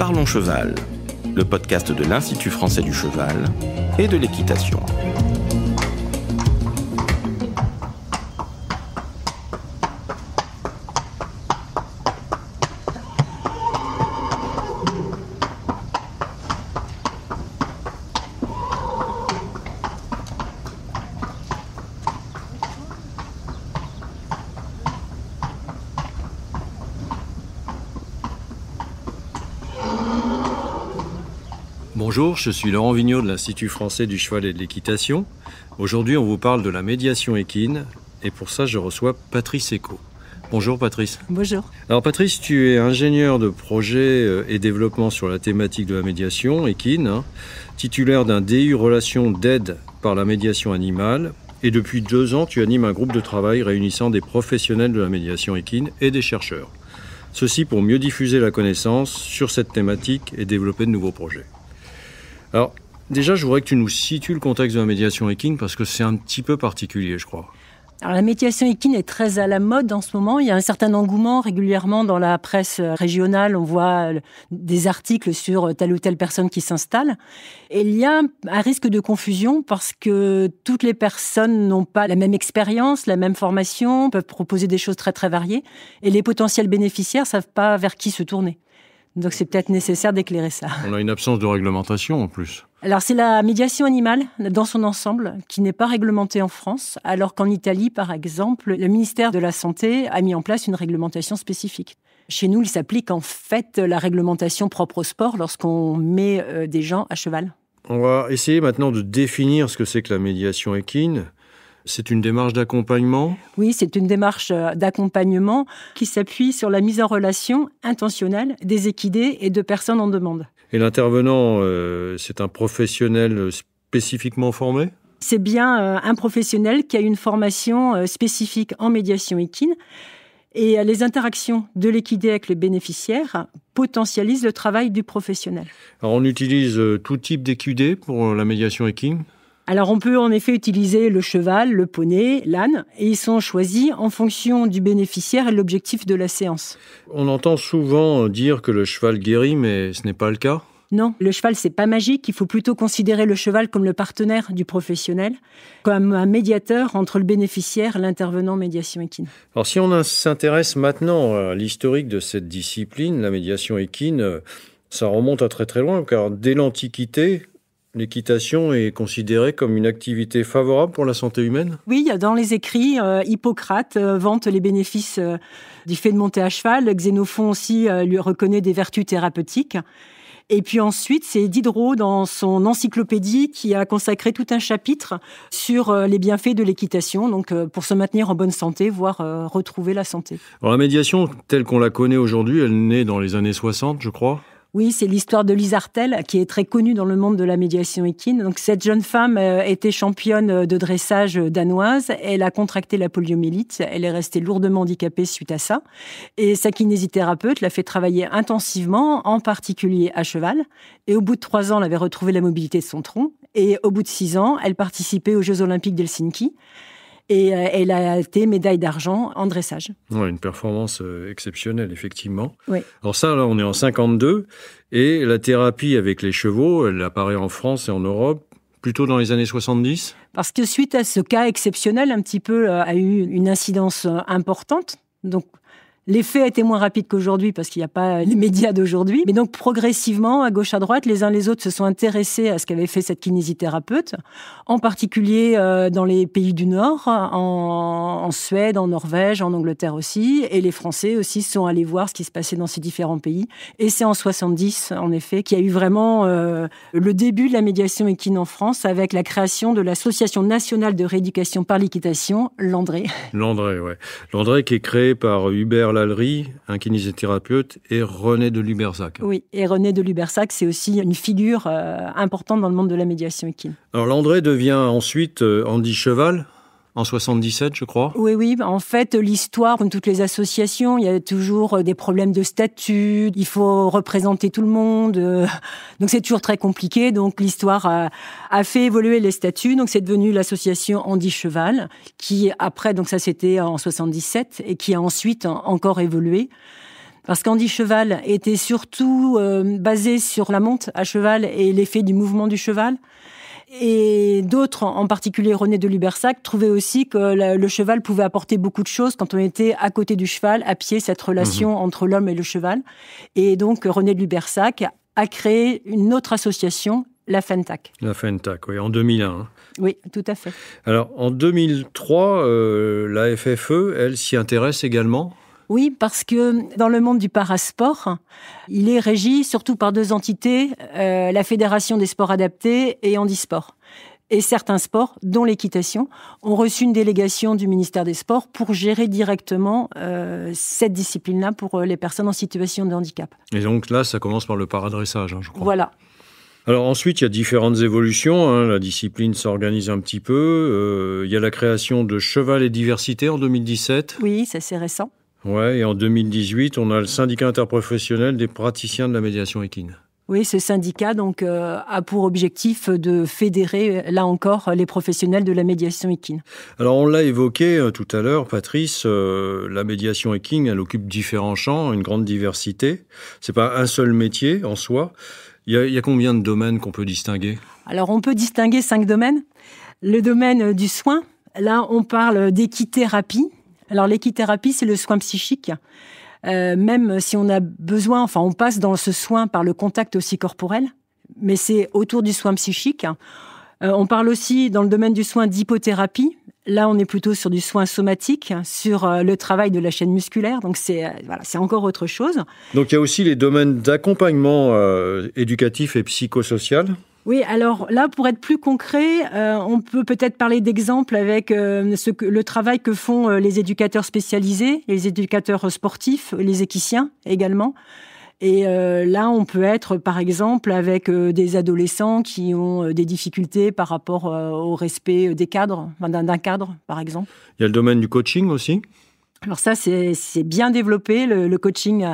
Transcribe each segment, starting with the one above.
Parlons Cheval, le podcast de l'Institut français du cheval et de l'équitation. Bonjour, je suis Laurent Vigneault de l'Institut français du cheval et de l'équitation. Aujourd'hui, on vous parle de la médiation équine et pour ça, je reçois Patrice Éco. Bonjour Patrice. Bonjour. Alors Patrice, tu es ingénieur de projet et développement sur la thématique de la médiation équine, titulaire d'un DU Relations d'aide par la médiation animale et depuis 2 ans, tu animes un groupe de travail réunissant des professionnels de la médiation équine et des chercheurs. Ceci pour mieux diffuser la connaissance sur cette thématique et développer de nouveaux projets. Alors, déjà, je voudrais que tu nous situes le contexte de la médiation équine parce que c'est un petit peu particulier, je crois. Alors, la médiation équine est très à la mode en ce moment. Il y a un certain engouement régulièrement dans la presse régionale. On voit des articles sur telle ou telle personne qui s'installe. Et il y a un risque de confusion parce que toutes les personnes n'ont pas la même expérience, la même formation, peuvent proposer des choses très très variées. Et les potentiels bénéficiaires ne savent pas vers qui se tourner. Donc c'est peut-être nécessaire d'éclairer ça. On a une absence de réglementation en plus. Alors c'est la médiation animale dans son ensemble qui n'est pas réglementée en France, alors qu'en Italie, par exemple, le ministère de la Santé a mis en place une réglementation spécifique. Chez nous, il s'applique en fait la réglementation propre au sport lorsqu'on met des gens à cheval. On va essayer maintenant de définir ce que c'est que la médiation équine. C'est une démarche d'accompagnement ? Oui, c'est une démarche d'accompagnement qui s'appuie sur la mise en relation intentionnelle des équidés et de personnes en demande. Et l'intervenant, c'est un professionnel spécifiquement formé ? C'est bien un professionnel qui a une formation spécifique en médiation équine. Et les interactions de l'équidé avec le bénéficiaire potentialisent le travail du professionnel. Alors on utilise tout type d'équidé pour la médiation équine ? Alors on peut en effet utiliser le cheval, le poney, l'âne, et ils sont choisis en fonction du bénéficiaire et de l'objectif de la séance. On entend souvent dire que le cheval guérit, mais ce n'est pas le cas. Non, le cheval c'est pas magique, il faut plutôt considérer le cheval comme le partenaire du professionnel, comme un médiateur entre le bénéficiaire et l'intervenant médiation équine. Alors si on s'intéresse maintenant à l'historique de cette discipline, la médiation équine, ça remonte à très très loin, car dès l'Antiquité, l'équitation est considérée comme une activité favorable pour la santé humaine ? Oui, dans les écrits, Hippocrate vante les bénéfices du fait de monter à cheval. Xénophon aussi lui reconnaît des vertus thérapeutiques. Et puis ensuite, c'est Diderot, dans son encyclopédie, qui a consacré tout un chapitre sur les bienfaits de l'équitation, donc pour se maintenir en bonne santé, voire retrouver la santé. Alors, la médiation, telle qu'on la connaît aujourd'hui, elle naît dans les années 60, je crois. Oui, c'est l'histoire de Lise Artel, qui est très connue dans le monde de la médiation équine. Donc, cette jeune femme était championne de dressage danoise. Elle a contracté la poliomyélite. Elle est restée lourdement handicapée suite à ça. Et sa kinésithérapeute l'a fait travailler intensivement, en particulier à cheval. Et au bout de 3 ans, elle avait retrouvé la mobilité de son tronc. Et au bout de 6 ans, elle participait aux Jeux Olympiques d'Helsinki. Et elle a été médaille d'argent en dressage. Ouais, une performance exceptionnelle, effectivement. Oui. Alors ça, là, on est en 52, et la thérapie avec les chevaux, elle apparaît en France et en Europe, plutôt dans les années 70 ? Parce que suite à ce cas exceptionnel, un petit peu a eu une incidence importante. Donc, l'effet a été moins rapide qu'aujourd'hui parce qu'il n'y a pas les médias d'aujourd'hui. Mais donc, progressivement, à gauche, à droite, les uns les autres se sont intéressés à ce qu'avait fait cette kinésithérapeute, en particulier dans les pays du Nord, en Suède, en Norvège, en Angleterre aussi. Et les Français aussi sont allés voir ce qui se passait dans ces différents pays. Et c'est en 70, en effet, qu'il y a eu vraiment le début de la médiation équine en France avec la création de l'Association nationale de rééducation par l'équitation, l'André. L'André, ouais. L'André qui est créé par Hubert Lallery, un kinésithérapeute, et René de Lubersac. Oui, et René de Lubersac, c'est aussi une figure importante dans le monde de la médiation équine. Alors l'André devient ensuite Andy Cheval, en 77, je crois. Oui. En fait, l'histoire, comme toutes les associations, il y a toujours des problèmes de statut. Il faut représenter tout le monde. Donc, c'est toujours très compliqué. Donc, l'histoire a fait évoluer les statuts. Donc, c'est devenu l'association Andy Cheval, qui après, donc ça c'était en 77, et qui a ensuite encore évolué. Parce qu'Andy Cheval était surtout basé sur la monte à cheval et l'effet du mouvement du cheval. Et d'autres, en particulier René de Lubersac, trouvaient aussi que le cheval pouvait apporter beaucoup de choses quand on était à côté du cheval, à pied, cette relation entre l'homme et le cheval. Et donc René de Lubersac a créé une autre association, la FENTAC. La FENTAC, oui, en 2001. Hein. Oui, tout à fait. Alors, en 2003, la FFE, elle s'y intéresse également ? Oui, parce que dans le monde du parasport, il est régi surtout par deux entités, la Fédération des sports adaptés et Handisport. Et certains sports, dont l'équitation, ont reçu une délégation du ministère des Sports pour gérer directement cette discipline-là pour les personnes en situation de handicap. Et donc là, ça commence par le paradressage, je crois. Voilà. Alors ensuite, il y a différentes évolutions. La discipline s'organise un petit peu. Il y a la création de Cheval et Diversité en 2017. Oui, ça c'est récent. Ouais, et en 2018, on a le syndicat interprofessionnel des praticiens de la médiation équine. Oui, ce syndicat donc a pour objectif de fédérer, là encore, les professionnels de la médiation équine. Alors, on l'a évoqué tout à l'heure, Patrice, la médiation équine, elle occupe différents champs, une grande diversité. C'est pas un seul métier en soi. Il y a combien de domaines qu'on peut distinguer ? Alors, on peut distinguer 5 domaines. Le domaine du soin, là, on parle d'équithérapie. Alors, l'équithérapie, c'est le soin psychique. Même si on a besoin, on passe dans ce soin par le contact aussi corporel, mais c'est autour du soin psychique. On parle aussi, dans le domaine du soin, d'hypothérapie. Là, on est plutôt sur du soin somatique, sur le travail de la chaîne musculaire. Donc, c'est encore autre chose. Donc, il y a aussi les domaines d'accompagnement éducatif et psychosocial. Oui, alors là, pour être plus concret, on peut peut-être parler d'exemples avec le travail que font les éducateurs spécialisés, les éducateurs sportifs, les équiciens également. Et là, on peut être, par exemple, avec des adolescents qui ont des difficultés par rapport au respect des cadres, d'un cadre, par exemple. Il y a le domaine du coaching aussi. Alors ça, c'est bien développé, le coaching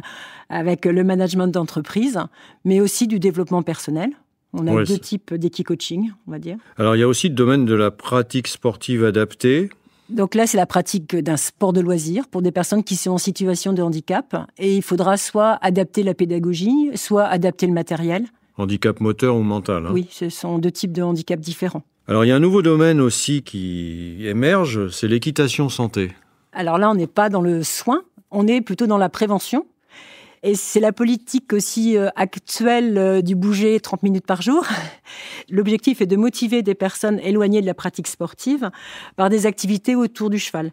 avec le management d'entreprise, mais aussi du développement personnel. On a 2 types d'équi-coaching, on va dire. Alors, il y a aussi le domaine de la pratique sportive adaptée. Donc là, c'est la pratique d'un sport de loisir pour des personnes qui sont en situation de handicap. Et il faudra soit adapter la pédagogie, soit adapter le matériel. Handicap moteur ou mental. Oui, ce sont 2 types de handicaps différents. Alors, il y a un nouveau domaine aussi qui émerge, c'est l'équitation santé. Alors là, on n'est pas dans le soin, on est plutôt dans la prévention. Et c'est la politique aussi actuelle du bouger 30 minutes par jour. L'objectif est de motiver des personnes éloignées de la pratique sportive par des activités autour du cheval.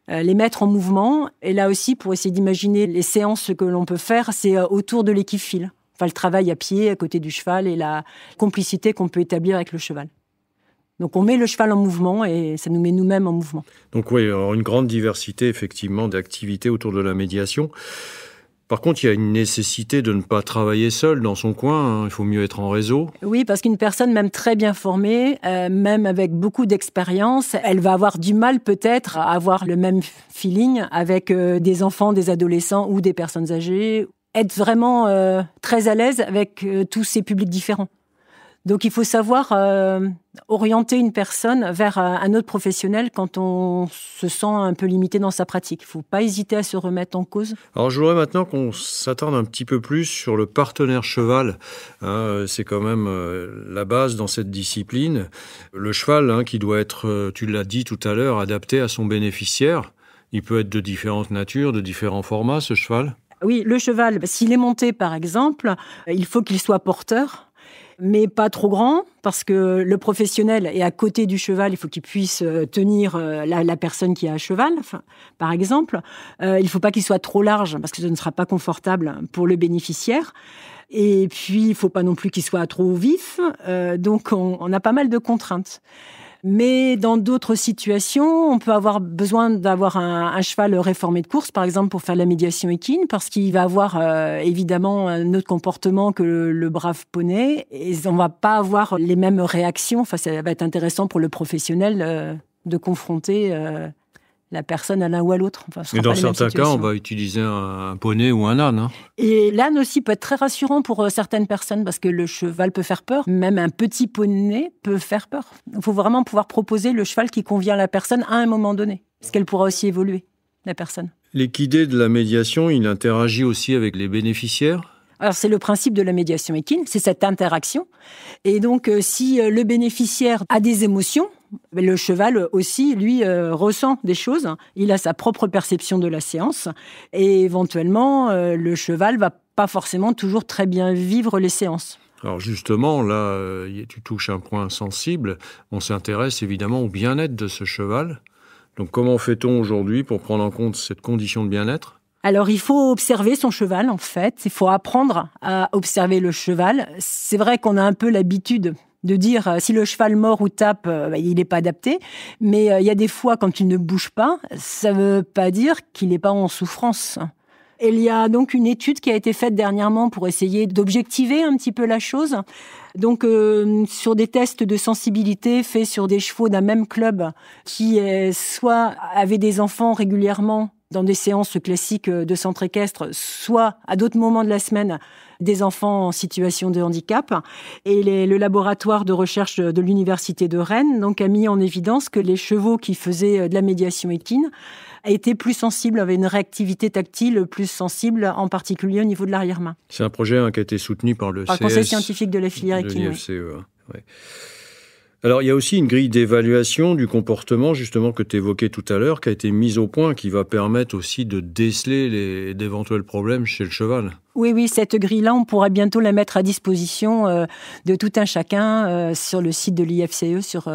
Les mettre en mouvement. Et là aussi, pour essayer d'imaginer les séances que l'on peut faire, c'est autour de l'équifile. Le travail à pied, à côté du cheval et la complicité qu'on peut établir avec le cheval. Donc on met le cheval en mouvement et ça nous met nous-mêmes en mouvement. Donc oui, alors une grande diversité effectivement d'activités autour de la médiation. Par contre, il y a une nécessité de ne pas travailler seul dans son coin. Il faut mieux être en réseau. Oui, parce qu'une personne même très bien formée, même avec beaucoup d'expérience, elle va avoir du mal peut-être à avoir le même feeling avec des enfants, des adolescents ou des personnes âgées. Être vraiment très à l'aise avec tous ces publics différents. Donc il faut savoir orienter une personne vers un autre professionnel quand on se sent un peu limité dans sa pratique. Il ne faut pas hésiter à se remettre en cause. Alors je voudrais maintenant qu'on s'attarde un petit peu plus sur le partenaire cheval. C'est quand même la base dans cette discipline. Le cheval qui doit être, tu l'as dit tout à l'heure, adapté à son bénéficiaire. Il peut être de différentes natures, de différents formats, ce cheval. Oui, le cheval, s'il est monté par exemple, il faut qu'il soit porteur. Mais pas trop grand, parce que le professionnel est à côté du cheval, il faut qu'il puisse tenir la personne qui est à cheval, par exemple. Il ne faut pas qu'il soit trop large, parce que ce ne sera pas confortable pour le bénéficiaire. Et puis, il ne faut pas non plus qu'il soit trop vif. Donc, on a pas mal de contraintes. Mais dans d'autres situations, on peut avoir besoin d'avoir un cheval réformé de course, par exemple, pour faire de la médiation équine, parce qu'il va avoir évidemment un autre comportement que le brave poney, et on va pas avoir les mêmes réactions. Enfin, ça va être intéressant pour le professionnel de confronter la personne à l'un ou à l'autre. Enfin, et dans certains cas, on va utiliser un poney ou un âne. Et l'âne aussi peut être très rassurant pour certaines personnes parce que le cheval peut faire peur. Même un petit poney peut faire peur. Il faut vraiment pouvoir proposer le cheval qui convient à la personne à un moment donné. Parce qu'elle pourra aussi évoluer, la personne. L'équidé de la médiation, il interagit aussi avec les bénéficiaires ? Alors, c'est le principe de la médiation équine, c'est cette interaction. Et donc, si le bénéficiaire a des émotions, le cheval aussi, lui, ressent des choses. Il a sa propre perception de la séance. Et éventuellement, le cheval va pas forcément toujours très bien vivre les séances. Alors justement, là, tu touches un point sensible. On s'intéresse évidemment au bien-être de ce cheval. Donc comment fait-on aujourd'hui pour prendre en compte cette condition de bien-être ? Alors, il faut observer son cheval, en fait. Il faut apprendre à observer le cheval. C'est vrai qu'on a un peu l'habitude de dire si le cheval mord ou tape, il n'est pas adapté. Mais il y a des fois, quand il ne bouge pas, ça ne veut pas dire qu'il n'est pas en souffrance. Et il y a donc une étude qui a été faite dernièrement pour essayer d'objectiver un petit peu la chose. Donc, sur des tests de sensibilité faits sur des chevaux d'un même club qui soit avaient des enfants régulièrement dans des séances classiques de centre équestre, soit à d'autres moments de la semaine, des enfants en situation de handicap. Et le laboratoire de recherche de l'Université de Rennes donc, a mis en évidence que les chevaux qui faisaient de la médiation équine étaient plus sensibles, avaient une réactivité tactile plus sensible, en particulier au niveau de l'arrière-main. C'est un projet qui a été soutenu par le Conseil scientifique de la filière équine. l'IFCE, oui. Alors, il y a aussi une grille d'évaluation du comportement, justement, que tu évoquais tout à l'heure, qui a été mise au point, qui va permettre aussi de déceler d'éventuels problèmes chez le cheval. Oui, cette grille-là, on pourra bientôt la mettre à disposition de tout un chacun sur le site de l'IFCE, sur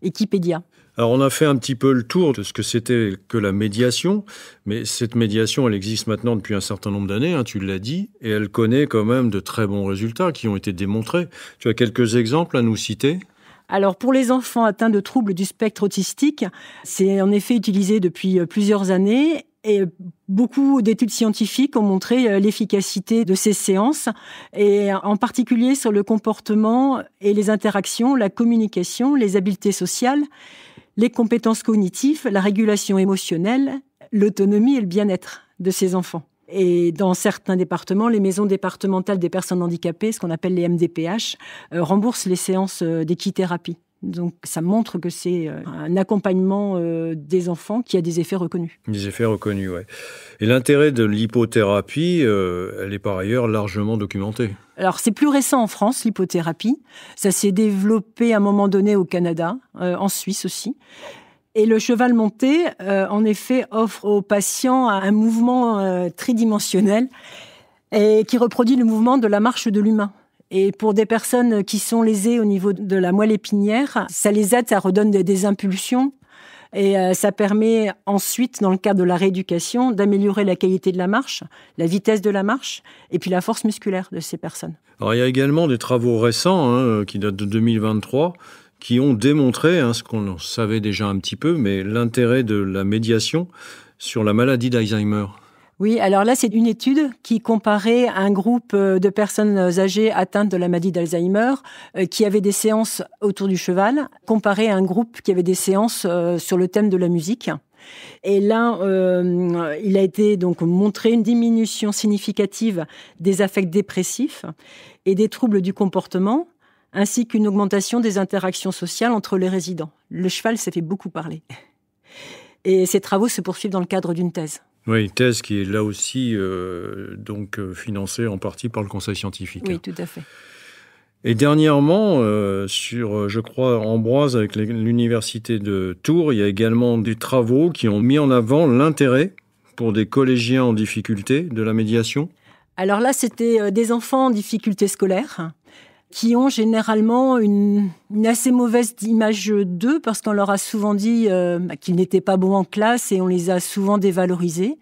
Wikipédia. Alors, on a fait un petit peu le tour de ce que c'était que la médiation, mais cette médiation, elle existe maintenant depuis un certain nombre d'années, tu l'as dit, et elle connaît quand même de très bons résultats qui ont été démontrés. Tu as quelques exemples à nous citer ? Alors, pour les enfants atteints de troubles du spectre autistique, c'est en effet utilisé depuis plusieurs années et beaucoup d'études scientifiques ont montré l'efficacité de ces séances et en particulier sur le comportement et les interactions, la communication, les habiletés sociales, les compétences cognitives, la régulation émotionnelle, l'autonomie et le bien-être de ces enfants. Et dans certains départements, les maisons départementales des personnes handicapées, ce qu'on appelle les MDPH, remboursent les séances d'équithérapie. Donc ça montre que c'est un accompagnement des enfants qui a des effets reconnus. Des effets reconnus, oui. Et l'intérêt de l'hypothérapie, elle est par ailleurs largement documentée. Alors c'est plus récent en France, l'hypothérapie. Ça s'est développé à un moment donné au Canada, en Suisse aussi. Et le cheval monté, en effet, offre aux patients un mouvement tridimensionnel et qui reproduit le mouvement de la marche de l'humain. Et pour des personnes qui sont lésées au niveau de la moelle épinière, ça les aide, ça redonne des impulsions. Et ça permet ensuite, dans le cadre de la rééducation, d'améliorer la qualité de la marche, la vitesse de la marche et puis la force musculaire de ces personnes. Alors il y a également des travaux récents qui datent de 2023 qui ont démontré, ce qu'on savait déjà un petit peu, mais l'intérêt de la médiation sur la maladie d'Alzheimer. Oui, alors là, c'est une étude qui comparait un groupe de personnes âgées atteintes de la maladie d'Alzheimer qui avaient des séances autour du cheval, comparé à un groupe qui avait des séances sur le thème de la musique. Et là, il a été donc montré une diminution significative des affects dépressifs et des troubles du comportement, ainsi qu'une augmentation des interactions sociales entre les résidents. Le cheval s'est fait beaucoup parler. Et ces travaux se poursuivent dans le cadre d'une thèse. Oui, une thèse qui est là aussi financée en partie par le Conseil scientifique. Oui, tout à fait. Et dernièrement, sur, je crois, Ambroise, avec l'Université de Tours, il y a également des travaux qui ont mis en avant l'intérêt pour des collégiens en difficulté de la médiation. Alors là, c'était des enfants en difficulté scolaire qui ont généralement une assez mauvaise image d'eux parce qu'on leur a souvent dit qu'ils n'étaient pas bons en classe et on les a souvent dévalorisés.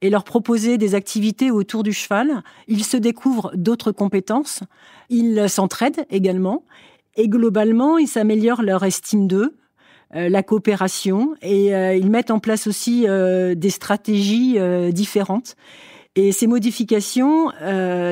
Et leur proposer des activités autour du cheval, ils se découvrent d'autres compétences, ils s'entraident également et globalement, ils s'améliorent leur estime d'eux, la coopération et ils mettent en place aussi des stratégies différentes. Et ces modifications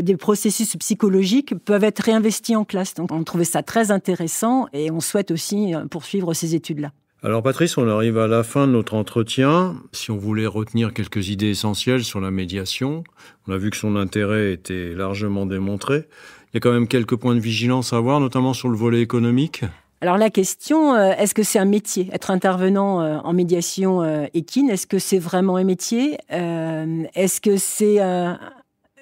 des processus psychologiques peuvent être réinvesties en classe. Donc on trouvait ça très intéressant et on souhaite aussi poursuivre ces études-là. Alors Patrice, on arrive à la fin de notre entretien. Si on voulait retenir quelques idées essentielles sur la médiation, on a vu que son intérêt était largement démontré. Il y a quand même quelques points de vigilance à avoir, notamment sur le volet économique. Alors la question, est-ce que c'est un métier? Être intervenant en médiation équine, est-ce que c'est vraiment un métier? Est-ce que c'est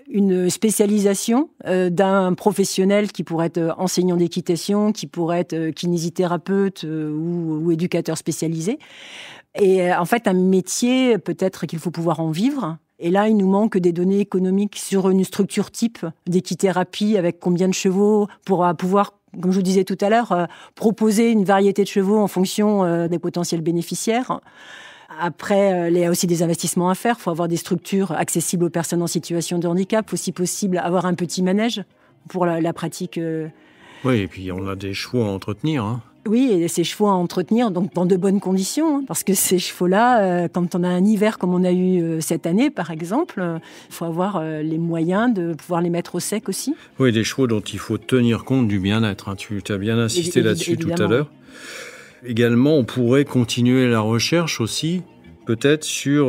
une spécialisation d'un professionnel qui pourrait être enseignant d'équitation, qui pourrait être kinésithérapeute ou éducateur spécialisé? Et en fait, un métier, peut-être qu'il faut pouvoir en vivre. Et là, il nous manque des données économiques sur une structure type d'équithérapie, avec combien de chevaux pour pouvoir, comme je vous disais tout à l'heure, proposer une variété de chevaux en fonction des potentiels bénéficiaires. Après, il y a aussi des investissements à faire. Il faut avoir des structures accessibles aux personnes en situation de handicap. Il faut, si possible, avoir un petit manège pour la pratique. Oui, et puis on a des chevaux à entretenir, hein. Oui, et ces chevaux à entretenir donc dans de bonnes conditions, hein, parce que ces chevaux-là, quand on a un hiver comme on a eu cette année, par exemple, il faut avoir les moyens de pouvoir les mettre au sec aussi. Oui, des chevaux dont il faut tenir compte du bien-être, hein. Tu as bien insisté là-dessus tout à l'heure. Également, on pourrait continuer la recherche aussi, peut-être sur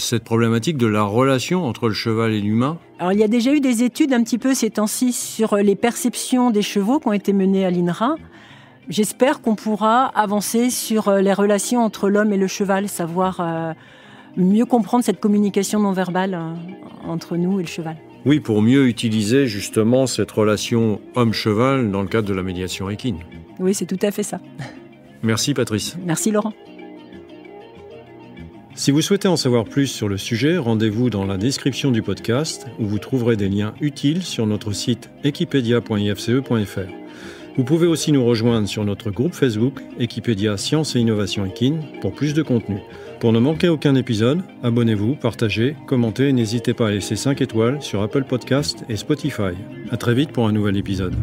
cette problématique de la relation entre le cheval et l'humain. Alors, il y a déjà eu des études un petit peu ces temps-ci sur les perceptions des chevaux qui ont été menées à l'INRA. J'espère qu'on pourra avancer sur les relations entre l'homme et le cheval, savoir mieux comprendre cette communication non verbale entre nous et le cheval. Oui, pour mieux utiliser justement cette relation homme-cheval dans le cadre de la médiation équine. Oui, c'est tout à fait ça. Merci Patrice. Merci Laurent. Si vous souhaitez en savoir plus sur le sujet, rendez-vous dans la description du podcast où vous trouverez des liens utiles sur notre site equipedia.ifce.fr. Vous pouvez aussi nous rejoindre sur notre groupe Facebook Equipedia Sciences et Innovation Équine pour plus de contenu. Pour ne manquer aucun épisode, abonnez-vous, partagez, commentez et n'hésitez pas à laisser 5 étoiles sur Apple Podcasts et Spotify. À très vite pour un nouvel épisode.